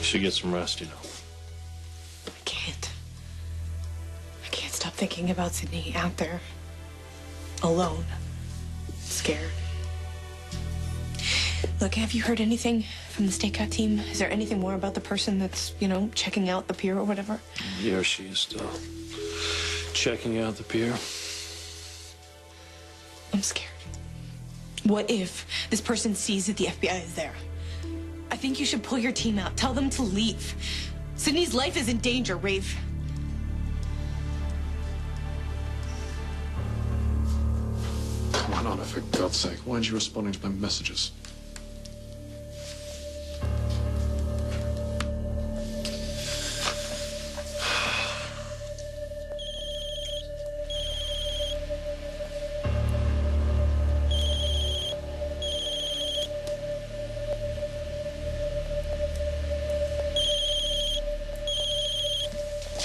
should get some rest, you know. I can't. I can't stop thinking about Sydney out there. Alone. Scared. Look, have you heard anything from the stakeout team? Is there anything more about the person that's, you know, checking out the pier or whatever? Yeah, she is still checking out the pier. I'm scared. What if this person sees that the FBI is there? I think you should pull your team out. Tell them to leave. Sydney's life is in danger, Rafe. Come on, Anna, for God's sake. Why aren't you responding to my messages?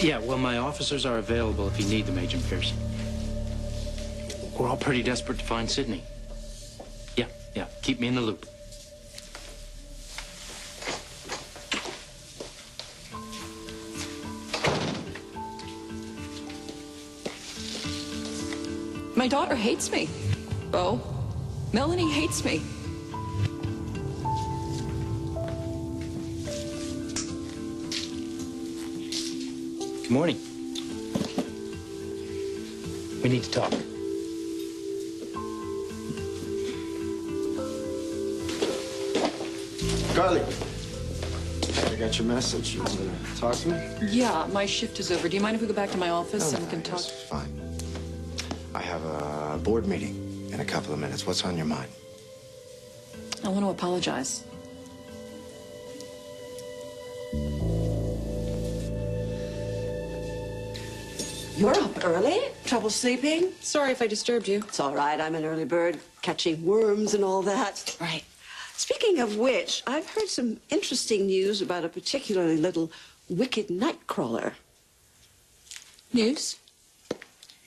Yeah, well, my officers are available if you need them, Agent Pearson. We're all pretty desperate to find Sydney. Yeah, keep me in the loop. My daughter hates me, Bo. Melanie hates me. Good morning. We need to talk. Carly, I got your message. You want to talk to me? Yeah, my shift is over. Do you mind if we go back to my office and we can talk? It's fine. I have a board meeting in a couple of minutes. What's on your mind? I want to apologize. You're up early? Trouble sleeping? Sorry if I disturbed you. It's all right. I'm an early bird, catching worms and all that. Right. Speaking of which, I've heard some interesting news about a particularly little wicked nightcrawler. News?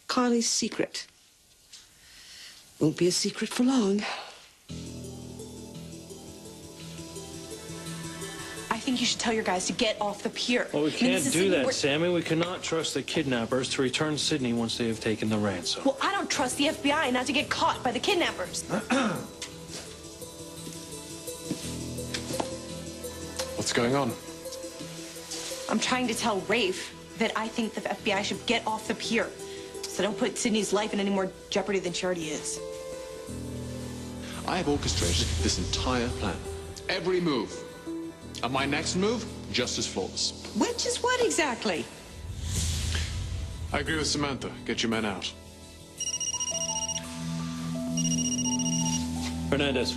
Carly's secret. Won't be a secret for long. I think you should tell your guys to get off the pier. Well, we can't do that, we're... Sammy. We cannot trust the kidnappers to return Sydney once they have taken the ransom. Well, I don't trust the FBI not to get caught by the kidnappers. What's going on? I'm trying to tell Rafe that I think the FBI should get off the pier. So don't put Sydney's life in any more jeopardy than she already is. I have orchestrated this entire plan. Every move. And my next move, just as flawless. Which is what exactly? I agree with Samantha. Get your men out. Hernandez.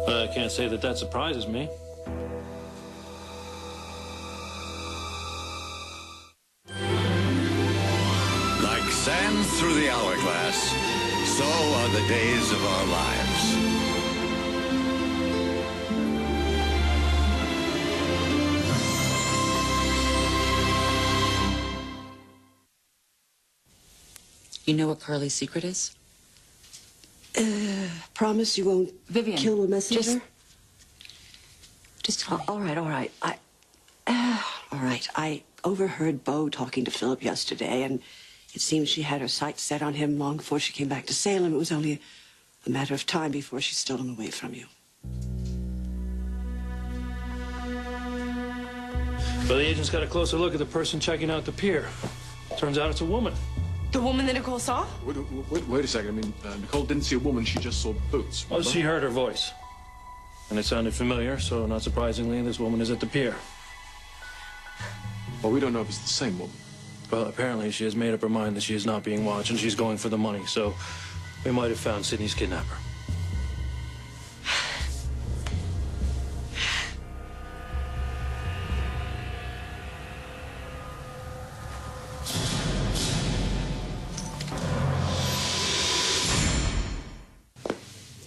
I can't say that surprises me. Like sand through the hourglass, so are the days of our lives. You know what Carly's secret is? Promise you won't Vivian, kill the messenger? Just tell me. All right. All right. I overheard Bo talking to Philip yesterday, and it seems she had her sights set on him long before she came back to Salem. It was only a matter of time before she stole him away from you. Well, the agent's got a closer look at the person checking out the pier. Turns out it's a woman. The woman that Nicole saw? Wait a second. I mean, Nicole didn't see a woman. She just saw boots. Well, she heard her voice. And it sounded familiar, so not surprisingly, this woman is at the pier. Well, we don't know if it's the same woman. Well, apparently she has made up her mind that she is not being watched and she's going for the money, so we might have found Sydney's kidnapper.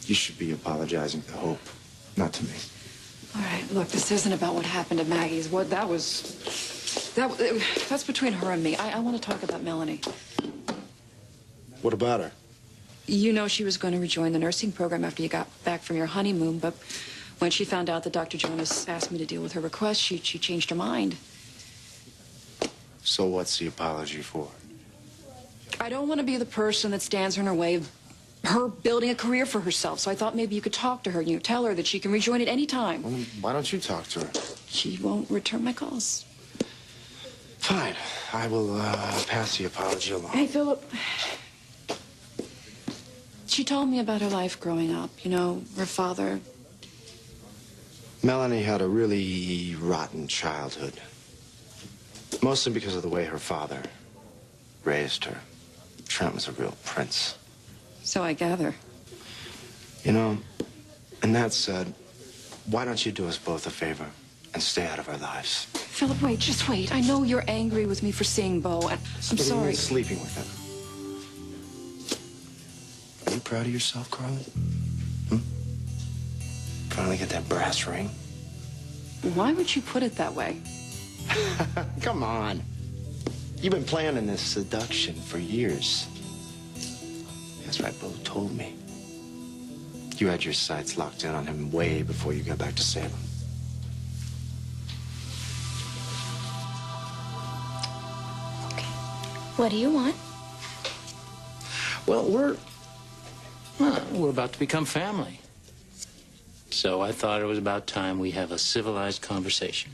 You should be apologizing to Hope, not to me. All right, look, this isn't about what happened at Maggie's. That's between her and me. I want to talk about Melanie. What about her? You know she was going to rejoin the nursing program after you got back from your honeymoon, but When she found out that Dr. Jonas asked me to deal with her request, she changed her mind. So what's the apology for? I don't want to be the person that stands in her way of her building a career for herself. So I thought maybe you could talk to her and tell her that she can rejoin at any time. Well, why don't you talk to her? She won't return my calls. Fine. I will pass the apology along. Hey, Philip. She told me about her life growing up. You know, her father. Melanie had a really rotten childhood. Mostly because of the way her father raised her. Trent was a real prince. So I gather. You know, and that said, why don't you do us both a favor and stay out of our lives? Philip, wait, just wait. I know you're angry with me for seeing Bo. I'm sorry. Sleeping with him. Are you proud of yourself, Carly? Finally get that brass ring? Why would you put it that way? Come on. You've been planning this seduction for years. That's right, Bo told me. You had your sights locked in on him way before you got back to Salem. What do you want? Well, we're about to become family. So I thought it was about time we have a civilized conversation.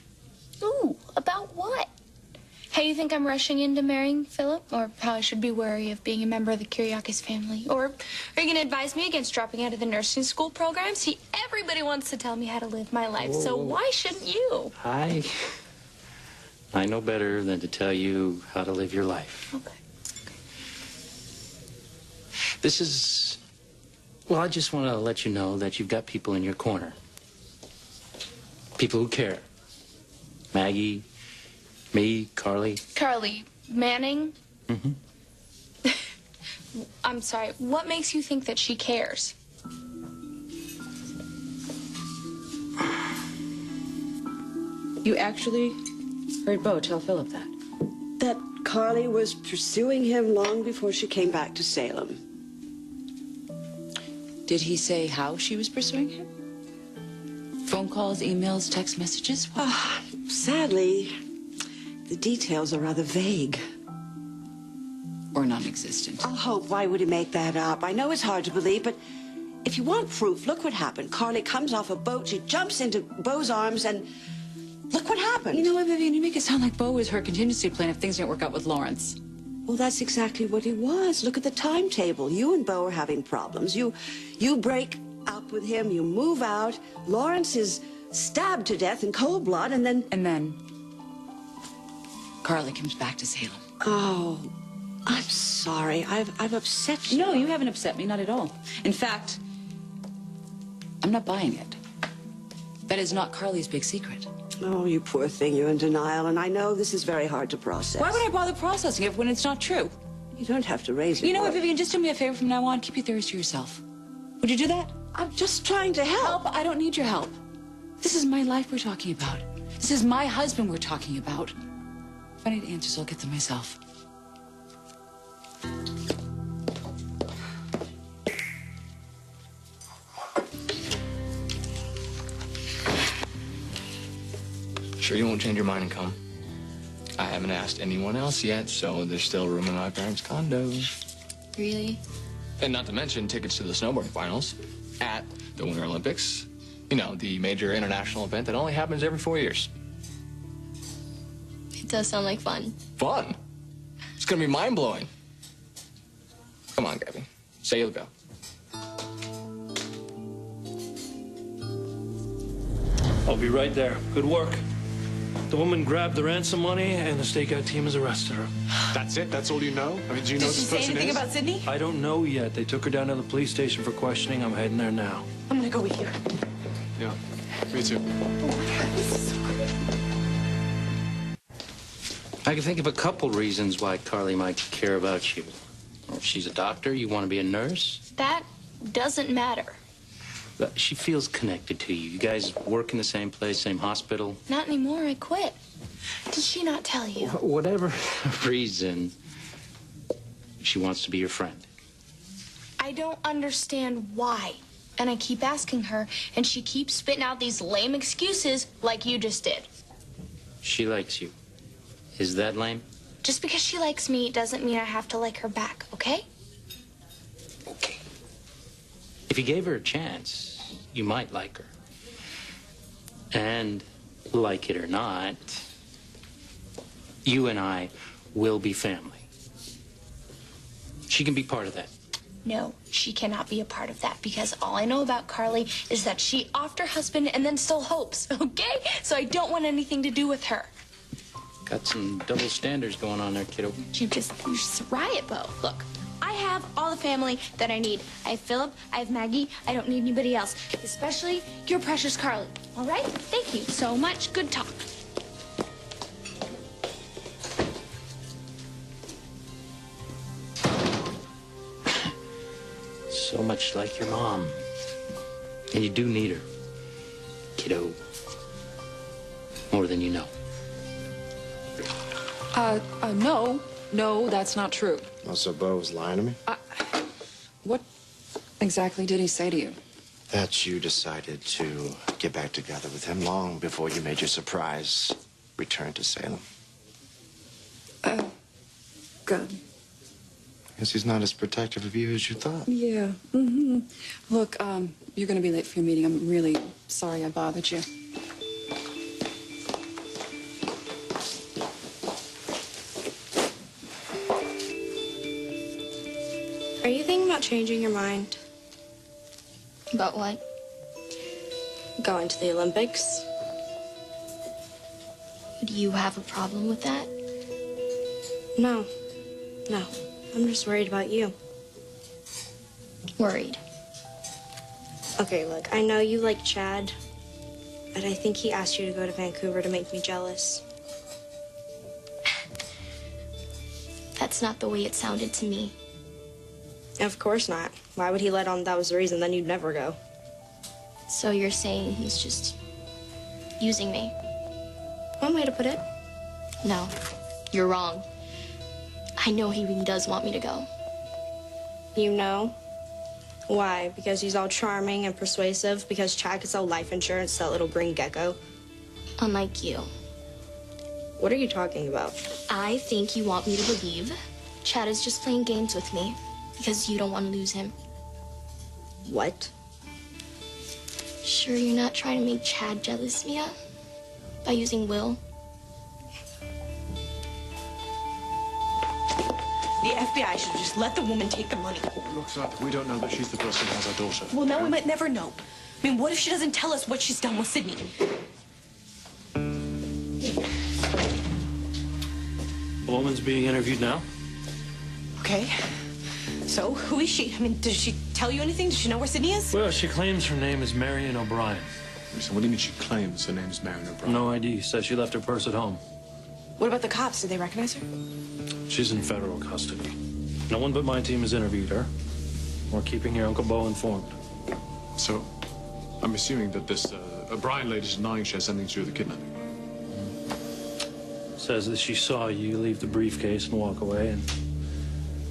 Ooh, about what? How you think I'm rushing into marrying Philip? Or how I should be wary of being a member of the Kyriakis family? Or are you going to advise me against dropping out of the nursing school program? See, everybody wants to tell me how to live my life, so why shouldn't you? I know better than to tell you how to live your life. Okay. This is... Well, I just want to let you know that you've got people in your corner. People who care. Maggie, me, Carly. Carly Manning? Mm-hmm. I'm sorry, what makes you think that she cares? You actually heard Bo tell Philip that? That Carly was pursuing him long before she came back to Salem. Did he say how she was pursuing him? Phone calls, emails, text messages? Sadly, the details are rather vague. Or non-existent? Oh, Hope, why would he make that up? I know it's hard to believe, but if you want proof, look what happened. Carly comes off a boat, she jumps into Bo's arms, and look what happened. You know what, Vivian? You make it sound like Bo was her contingency plan if things didn't work out with Lawrence. Well, that's exactly what he was. Look at the timetable. You and Bo are having problems. You break up with him, you move out. Lawrence is stabbed to death in cold blood, and then... And then Carly comes back to Salem. Oh, I'm sorry. I've upset you. No, you haven't upset me, not at all. In fact, I'm not buying it. That is not Carly's big secret. Oh, you poor thing. You're in denial, and I know this is very hard to process. Why would I bother processing it when it's not true? You don't have to raise your You know what, voice. Vivian? Just do me a favor from now on. Keep your theories to yourself. Would you do that? I'm just trying to help. Help? I don't need your help. This is my life we're talking about. This is my husband we're talking about. If I need answers, I'll get them myself. Sure you won't change your mind and come? I haven't asked anyone else yet, so there's still room in my parents' condo. Really? And not to mention tickets to the snowboarding finals at the Winter Olympics. You know, the major international event that only happens every 4 years. It does sound like fun. Fun? It's gonna be mind-blowing. Come on, Gabby. Say you'll go. I'll be right there. Good work. The woman grabbed the ransom money, and the stakeout team has arrested her. That's it? That's all you know? I mean, do you know Did who she this say person anything is? about Sydney? I don't know yet. They took her down to the police station for questioning. I'm heading there now. I'm gonna go with you. Yeah, me too. I can think of a couple reasons why Carly might care about you. Well, she's a doctor. You want to be a nurse. That doesn't matter. But she feels connected to you. You guys work in the same place, same hospital. Not anymore, I quit. Did she not tell you? Whatever reason, she wants to be your friend. I don't understand why. And I keep asking her, and she keeps spitting out these lame excuses like you just did. She likes you. Is that lame? Just because she likes me doesn't mean I have to like her back, okay? Okay. If you gave her a chance, you might like her. And, like it or not, you and I will be family. She can be part of that. No, she cannot be a part of that because all I know about Carly is that she offed her husband and then stole Hope's, okay? So I don't want anything to do with her. Got some double standards going on there, kiddo. You're just a riot, Bo. Look, I have all the family that I need. I have Philip, I have Maggie, I don't need anybody else, especially your precious Carly. All right? Thank you so much. Good talk. So much like your mom. And you do need her, kiddo. More than you know. No, that's not true. Oh, so Bo was lying to me? What exactly did he say to you? That you decided to get back together with him long before you made your surprise return to Salem. Good. Guess he's not as protective of you as you thought. Yeah. Look, you're gonna be late for your meeting. I'm really sorry I bothered you. Are you thinking about changing your mind? About what? Going to the Olympics? Do you have a problem with that? No. I'm just worried about you. Worried. Okay, look, I know you like Chad, but I think he asked you to go to Vancouver to make me jealous. That's not the way it sounded to me. Of course not. Why would he let on that was the reason? Then you'd never go. So you're saying he's just using me? One way to put it. No, you're wrong. I know he really does want me to go. You know? Why? Because he's all charming and persuasive? Because Chad could sell life insurance to that little green gecko? Unlike you. What are you talking about? I think you want me to believe Chad is just playing games with me because you don't want to lose him. What? Sure you're not trying to make Chad jealous, Mia? By using Will? The FBI should have just let the woman take the money. Looks like we don't know that she's the person who has our daughter. Well, now we might never know. I mean, what if she doesn't tell us what she's done with Sydney? The woman's being interviewed now. Okay. So, who is she? I mean, does she tell you anything? Does she know where Sydney is? Well, she claims her name is Marion O'Brien. So what do you mean she claims her name's Marion O'Brien? No ID. Says she left her purse at home. What about the cops? Did they recognize her? She's in federal custody. No one but my team has interviewed her. We're keeping your Uncle Bo informed. So, I'm assuming that this O'Brien lady's denying she has something to do with the kidnapping. Says that she saw you leave the briefcase and walk away and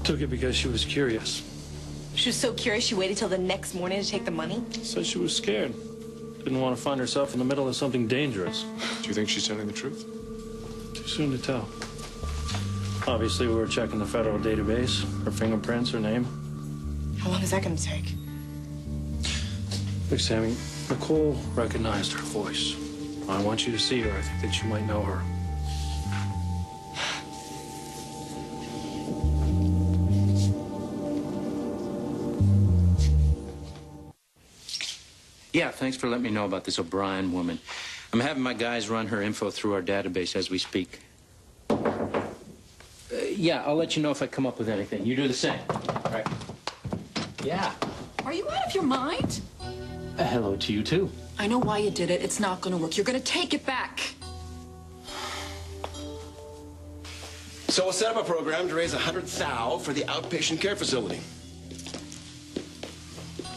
took it because she was curious. She was so curious she waited till the next morning to take the money? Said she was scared. Didn't want to find herself in the middle of something dangerous. Do you think she's telling the truth? Too soon to tell. Obviously, we were checking the federal database. Her fingerprints, her name. How long is that going to take? Look, Sammy, Nicole recognized her voice. I want you to see her. I think that you might know her. Yeah, thanks for letting me know about this O'Brien woman. I'm having my guys run her info through our database as we speak. Yeah, I'll let you know if I come up with anything. You do the same. All right. Yeah. Are you out of your mind? Hello to you, too. I know why you did it. It's not gonna work. You're gonna take it back. So we'll set up a program to raise 100 thou for the outpatient care facility.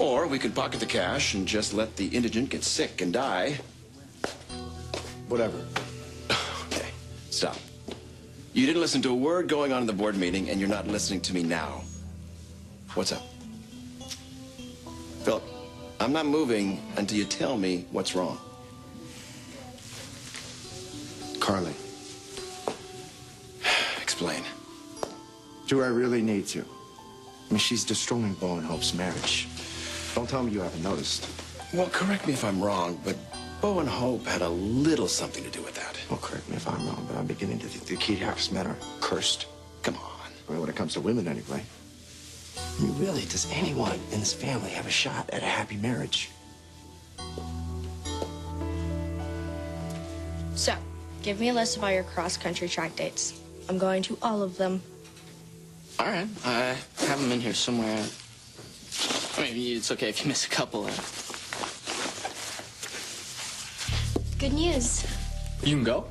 Or we could pocket the cash and just let the indigent get sick and die. Whatever. Okay, stop. You didn't listen to a word going on in the board meeting, and you're not listening to me now. What's up? Philip, I'm not moving until you tell me what's wrong. Carly, Explain. do I really need to? I mean, she's destroying Bo and Hope's marriage. Don't tell me you haven't noticed. Well, correct me if I'm wrong, but Bo and Hope had a little something to do with that. Well, correct me if I'm wrong, but I'm beginning to think the Kiriakis men are cursed. Come on. I mean, when it comes to women, anyway. I mean, really, does anyone in this family have a shot at a happy marriage? So, give me a list of all your cross-country track dates. I'm going to all of them. All right. I have them in here somewhere. I mean, it's okay if you miss a couple. Good news. You can go?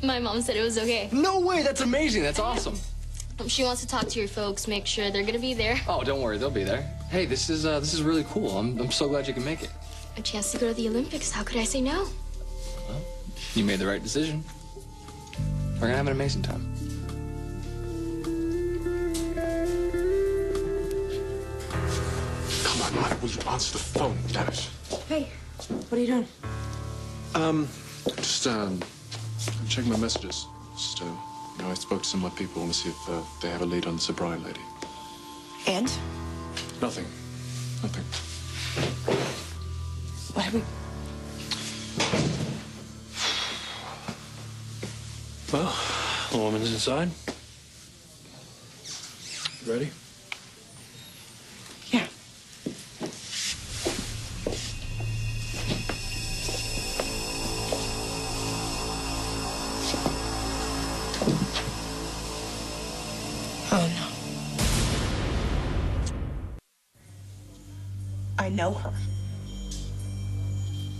My mom said it was okay. No way. That's amazing. That's awesome. She wants to talk to your folks, make sure they're gonna be there. Oh, don't worry. They'll be there. Hey, this is really cool. I'm so glad you can make it. A chance to go to the Olympics. How could I say no? Well, you made the right decision. We're gonna have an amazing time. Come on, Mike, will you answer the phone, damn it? Hey, what are you doing? Just, checking my messages. Just, I spoke to some of my people. I want to see if they have a lead on this O'Brien lady. And? Nothing. Nothing. What have we... Well, the woman's inside. Ready? Yeah. Oh, no. I know her.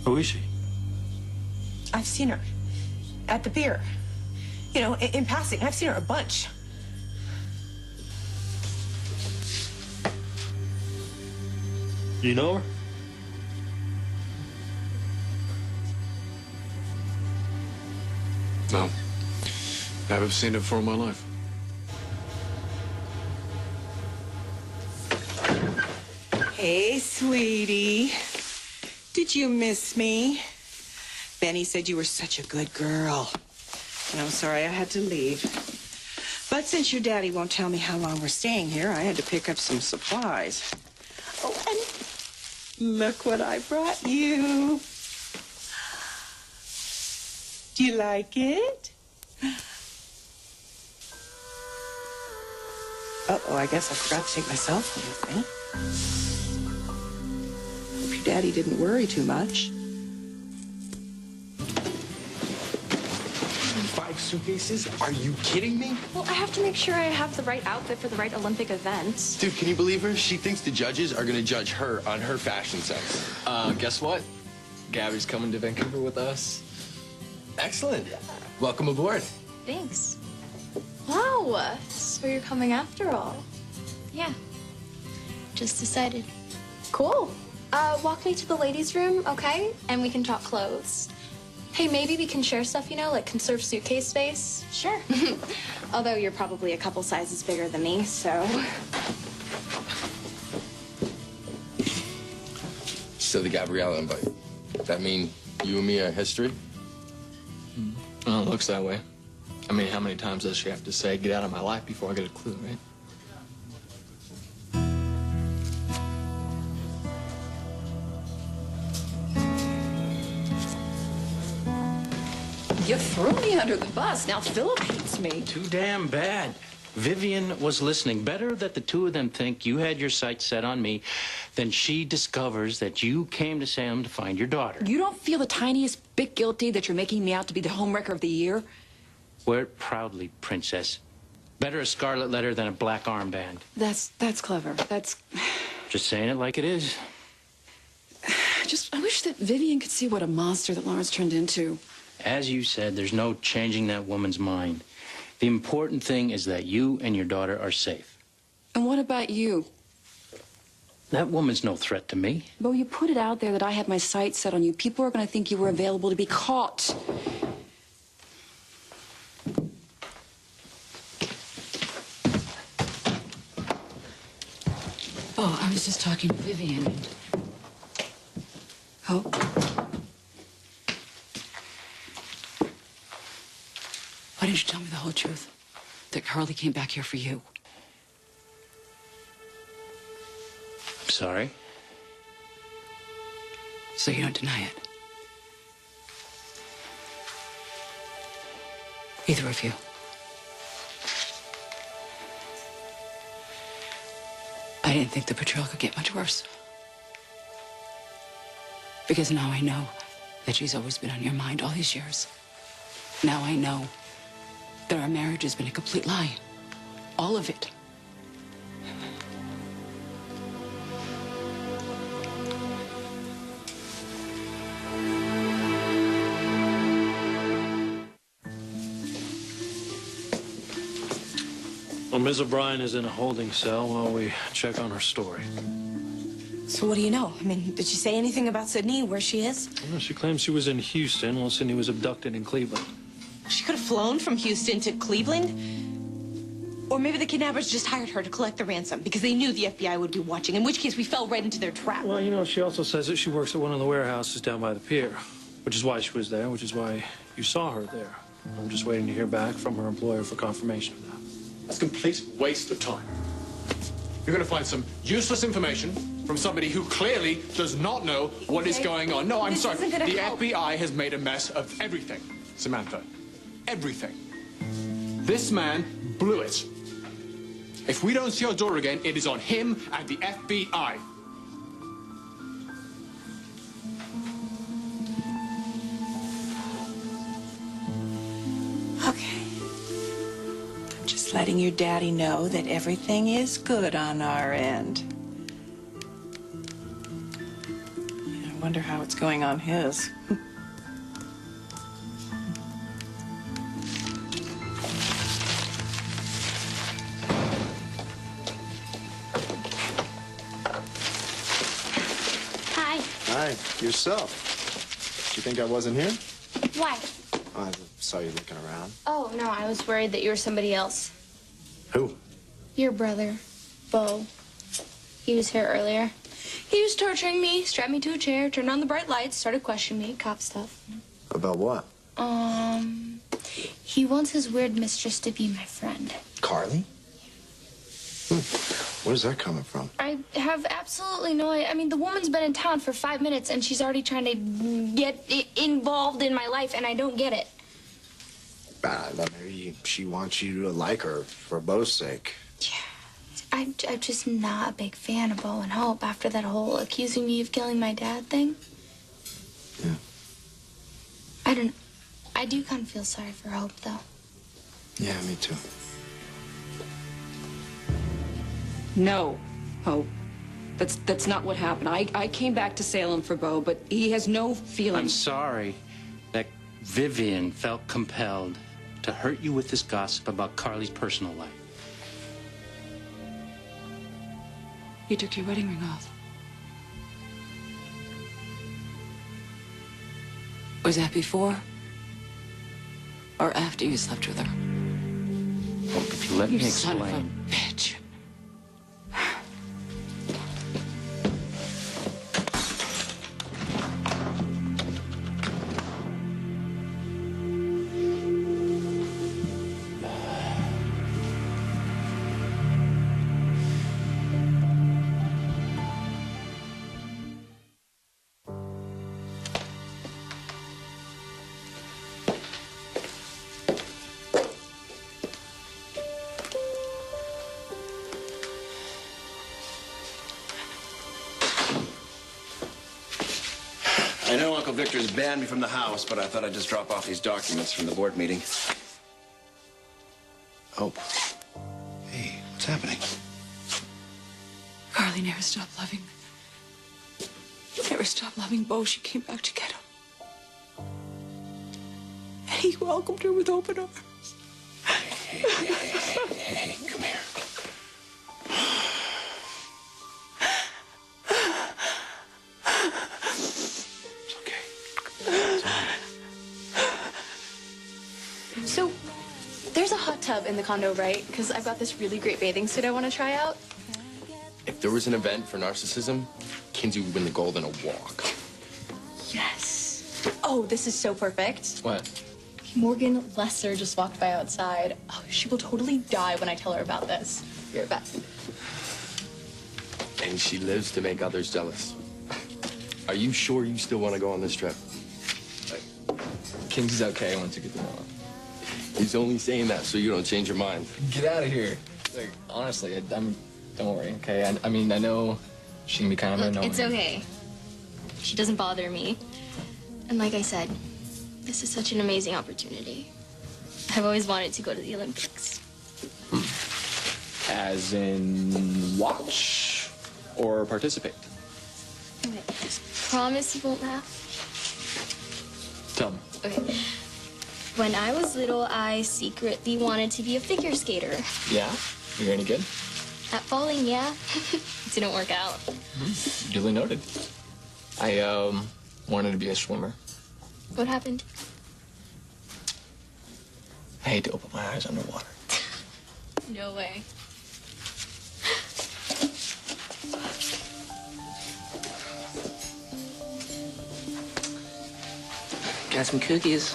Who is she? I've seen her. At the pier. You know, in passing. I've seen her a bunch. You know her? No. Never seen her before in my life. Hey, sweetie. Did you miss me? Benny said you were such a good girl. And I'm sorry I had to leave. But since your daddy won't tell me how long we're staying here, I had to pick up some supplies. Oh, and look what I brought you. Do you like it? Uh-oh, I guess I forgot to take my cell phone with me. Hope your daddy didn't worry too much. 5 suitcases? Are you kidding me? Well, I have to make sure I have the right outfit for the right Olympic event. Dude, can you believe her? She thinks the judges are gonna judge her on her fashion sense. Guess what? Gabby's coming to Vancouver with us. Excellent. Welcome aboard. Thanks. Wow, so you're coming after all. Yeah. Just decided. Cool. Walk me to the ladies' room, okay? And we can talk clothes. Hey, maybe we can share stuff, you know, like conserve suitcase space? Sure. Although you're probably a couple sizes bigger than me, so... So the Gabriella invite. That mean you and me are history? Well, it looks that way. I mean, how many times does she have to say, get out of my life before I get a clue, right? You threw me under the bus. Now Philip hates me. Too damn bad. Vivian was listening. Better that the two of them think you had your sights set on me than she discovers that you came to Salem to find your daughter. You don't feel the tiniest bit guilty that you're making me out to be the homewrecker of the year? Wear it proudly, princess. Better a scarlet letter than a black armband. That's clever. That's... Just saying it like it is. I wish that Vivian could see what a monster that Lawrence turned into. As you said, there's no changing that woman's mind. The important thing is that you and your daughter are safe. And what about you? That woman's no threat to me. Bo, you put it out there that I had my sights set on you. People are going to think you were available to be caught. Oh, I was just talking to Vivian. Hope? Why didn't you tell me the whole truth? That Carly came back here for you? I'm sorry. So you don't deny it? Either of you. I didn't think the patrol could get much worse. Because now I know that she's always been on your mind all these years. Now I know that our marriage has been a complete lie. All of it. Well, Ms. O'Brien is in a holding cell while we check on her story. So what do you know? I mean, did she say anything about Sydney, where she is? Well, she claims she was in Houston while Sydney was abducted in Cleveland. She could have flown from Houston to Cleveland. Or maybe the kidnappers just hired her to collect the ransom because they knew the FBI would be watching, in which case we fell right into their trap. Well, you know, she also says that she works at one of the warehouses down by the pier, which is why she was there, which is why you saw her there. I'm just waiting to hear back from her employer for confirmation of that. That's a complete waste of time. You're going to find some useless information from somebody who clearly does not know what is going on. No, I'm sorry. The FBI has made a mess of everything, Samantha. Everything. This man blew it. If we don't see our daughter again, it is on him and the FBI. Okay. I'm just letting your daddy know that everything is good on our end. I wonder how it's going on his. Hi. Hi, yourself. Did you think I wasn't here? Why? I saw you looking around. Oh, no, I was worried that you were somebody else. Who? Your brother, Bo. He was here earlier. He was torturing me, strapped me to a chair, turned on the bright lights, started questioning me, cop stuff. About what? He wants his weird mistress to be my friend. Carly? Where's that coming from? I have absolutely no idea. I mean, the woman's been in town for 5 minutes, and she's already trying to get involved in my life, and I don't get it. Maybe she wants you to like her for Bo's sake. I'm just not a big fan of Bo and Hope after that whole accusing me of killing my dad thing. Yeah. I do kind of feel sorry for Hope, though. Yeah, me too. No, Hope. That's not what happened. I came back to Salem for Bo, but he has no feeling. I'm sorry that Vivian felt compelled to hurt you with this gossip about Carly's personal life. You took your wedding ring off. Was that before or after you slept with her? Hope, if you let me Son of a explain. bitch. I know Uncle Victor's banned me from the house, but I thought I'd just drop off these documents from the board meeting. Hope. Hey, what's happening? Carly never stopped loving me. Never stopped loving Bo. She came back to get him. And he welcomed her with open arms. Hey, come here. So, there's a hot tub in the condo, right? Because I've got this really great bathing suit I want to try out. If there was an event for narcissism, Kinsey would win the gold in a walk. Yes. Oh, this is so perfect. What? Morgan Lesser just walked by outside. Oh, she will totally die when I tell her about this. You're best. And she lives to make others jealous. Are you sure you still want to go on this trip? King's okay once you get the mail. He's only saying that so you don't change your mind. Get out of here. Like, honestly, don't worry, okay? I mean, I know she can be kind of annoying. It's okay. She doesn't bother me. And like I said, this is such an amazing opportunity. I've always wanted to go to the Olympics. As in watch or participate? Okay. Promise you won't laugh? Tell me. Okay. When I was little, I secretly wanted to be a figure skater. Yeah? You're any good? At falling, yeah. It didn't work out. Duly noted. I, wanted to be a swimmer. What happened? I hate to open my eyes underwater. No way. Got some cookies.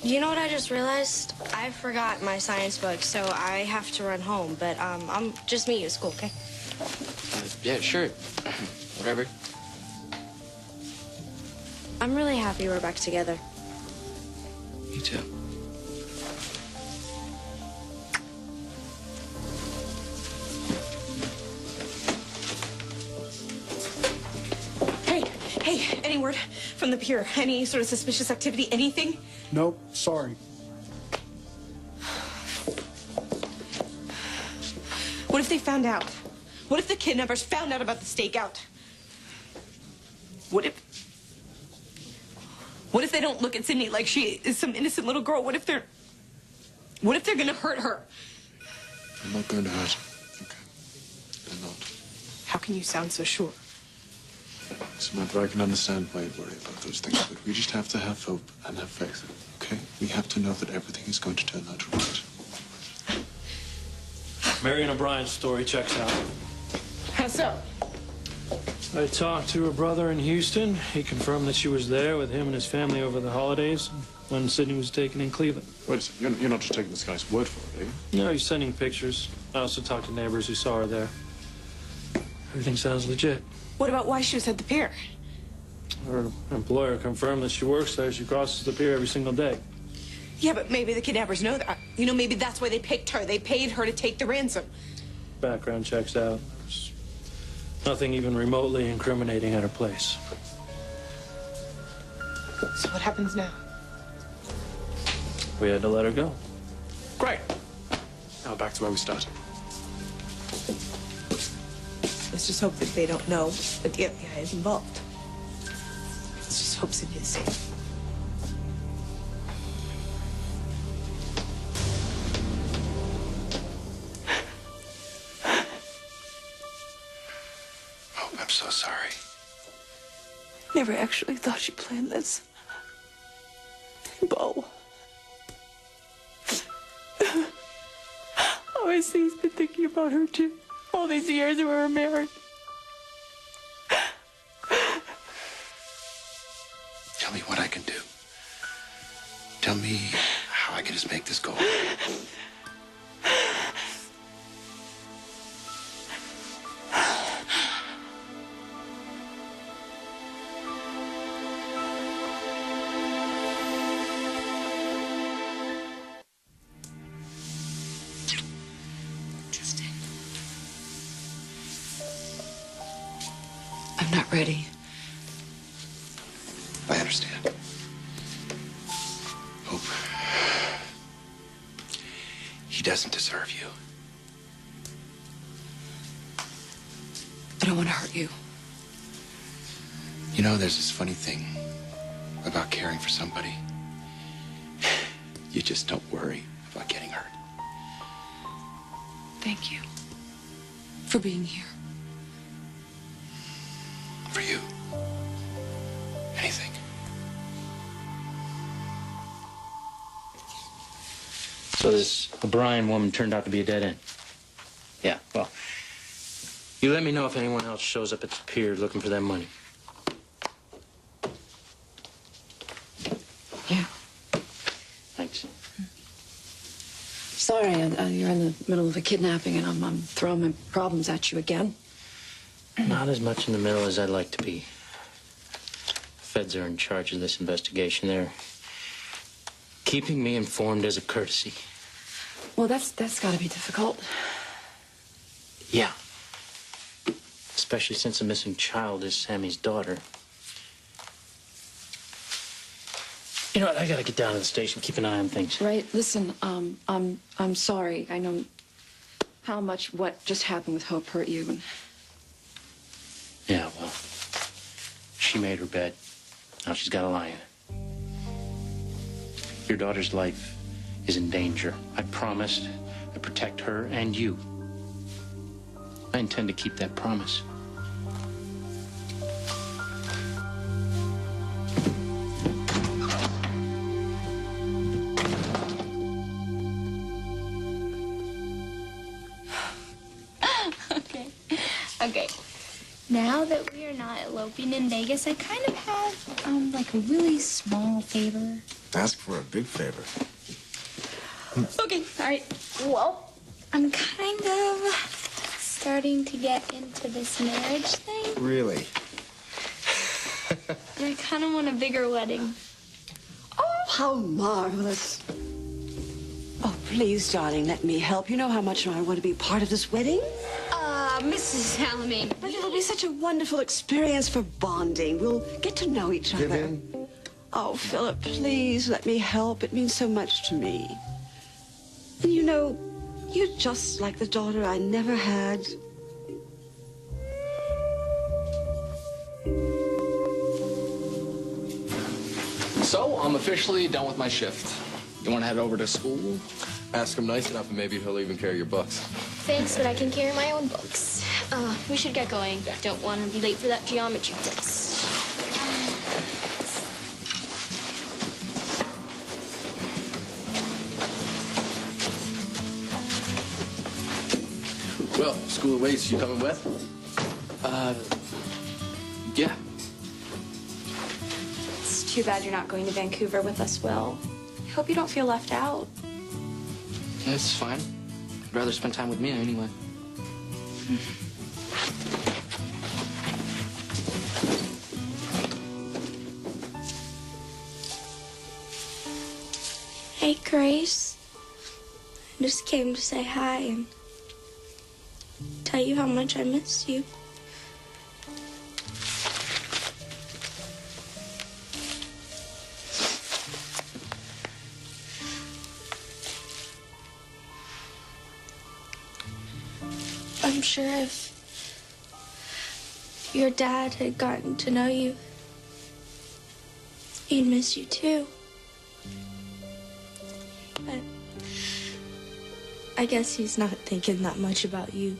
You know what I just realized? I forgot my science book, so I have to run home. But I'm just meet you at school, okay? Yeah, sure. Whatever. I'm really happy we're back together. Me too. Hey, any word from the pier? Any sort of suspicious activity? Anything? Nope, sorry. What if they found out? What if the kidnappers found out about the stakeout? What if they don't look at Sydney like she is some innocent little girl? What if they're gonna hurt her? I'm not going to hurt her. Okay. They're not. How can you sound so sure? Samantha, I can understand why you worry about those things, but we just have to have hope and have faith, okay? We have to know that everything is going to turn out right. Marion O'Brien's story checks out. How so? I talked to her brother in Houston. He confirmed that she was there with him and his family over the holidays when Sydney was taken in Cleveland. Wait a second, you're not just taking this guy's word for it, are you? No, he's sending pictures. I also talked to neighbors who saw her there. Everything sounds legit. What about why she was at the pier? Her employer confirmed that she works there. She crosses the pier every single day. Yeah, but maybe the kidnappers know that. You know, maybe that's why they picked her. They paid her to take the ransom. Background checks out. There's nothing even remotely incriminating at her place. So what happens now? We had to let her go. Great. Now back to where we started. Let's just hope that they don't know that the FBI is involved. Let's just hope Sydney is safe. Oh, I'm so sorry. Never actually thought she planned this. Bo. Obviously, he's been thinking about her too. All these years we were married. Tell me what I can do. Tell me how I can just make this go. I'm not ready. I understand. Hope. He doesn't deserve you. I don't want to hurt you. You know, there's this funny thing about caring for somebody. You just don't worry about getting hurt. Thank you for being here. For you. Anything. So this O'Brien woman turned out to be a dead end. Yeah, well, you let me know if anyone else shows up at the pier looking for that money. Yeah. Thanks. Sorry, you're in the middle of a kidnapping and I'm throwing my problems at you again. Not as much in the middle as I'd like to be. Feds are in charge of this investigation. They're keeping me informed as a courtesy. Well, that's got to be difficult. Yeah. Especially since the missing child is Sammy's daughter. You know what? I gotta get down to the station. Keep an eye on things. Right. Listen, I'm sorry. I know how much what just happened with Hope hurt you. And Yeah, well, she made her bed. Now she's got to lie in it. Your daughter's life is in danger. I promised I'd protect her and you. I intend to keep that promise. Okay. Now that we are not eloping in Vegas, I kind of have, like a really small favor. Ask for a big favor. Okay, all right. Well, I'm kind of starting to get into this marriage thing. Really? And I kind of want a bigger wedding. Oh, how marvelous. Oh, please, darling, let me help. You know how much I want to be part of this wedding? Mrs. Alamein. But it'll be such a wonderful experience for bonding. We'll get to know each other. Vivian? Oh, Philip, please let me help. It means so much to me. And you know, you're just like the daughter I never had. So, I'm officially done with my shift. You want to head over to school? Ask him nice enough and maybe he'll even carry your books. Thanks, but I can carry my own books. We should get going. Don't want to be late for that geometry test. Well, school awaits. You coming with? Yeah. It's too bad you're not going to Vancouver with us, Will. I hope you don't feel left out. It's fine. I'd rather spend time with Mia anyway. Hey, Grace. I just came to say hi and tell you how much I miss you. I'm sure if your dad had gotten to know you, he'd miss you too. But I guess he's not thinking that much about you.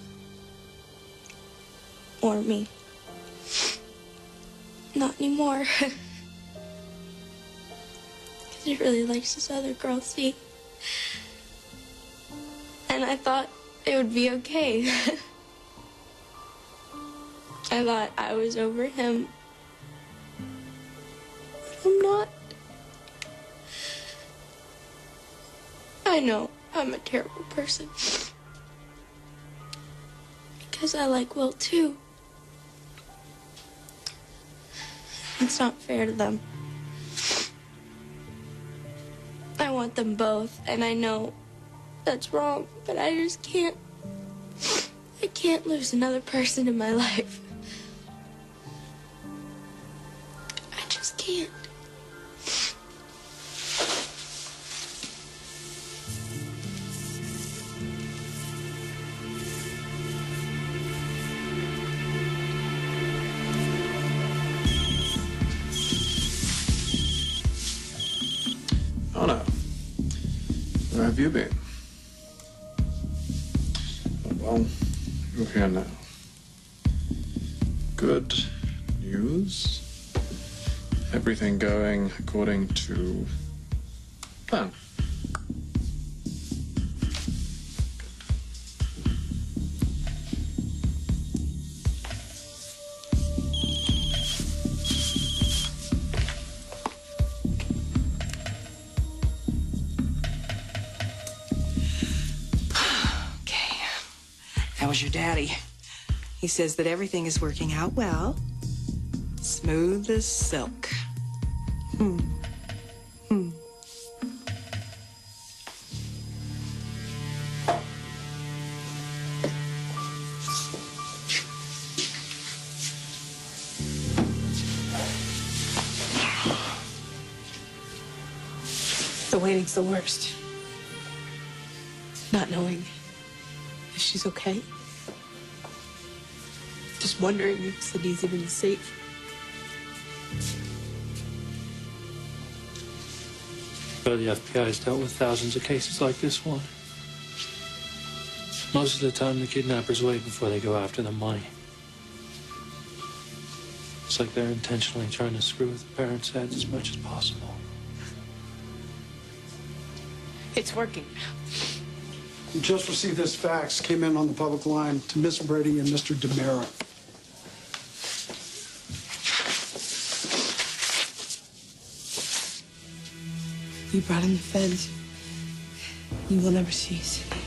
Or me. Not anymore. He really likes this other girl, see? And I thought it would be okay. I thought I was over him. But I'm not. I know I'm a terrible person. Because I like Will too. It's not fair to them. I want them both, and I know that's wrong, but I just can't. I can't lose another person in my life. I just can't. Oh no. Where have you been? Well, you're here now. Good news. Everything going according to plan. How's your daddy? He says that everything is working out well. Smooth as silk. The waiting's the worst. Not knowing if she's okay. Just wondering if Sydney's even safe. But the FBI's dealt with thousands of cases like this one. Most of the time, the kidnappers wait before they go after the money. It's like they're intentionally trying to screw with the parents' heads as much as possible. It's working. We just received this fax, came in on the public line to Miss Brady and Mr. DeMera. You brought in the feds. You will never see Sydney.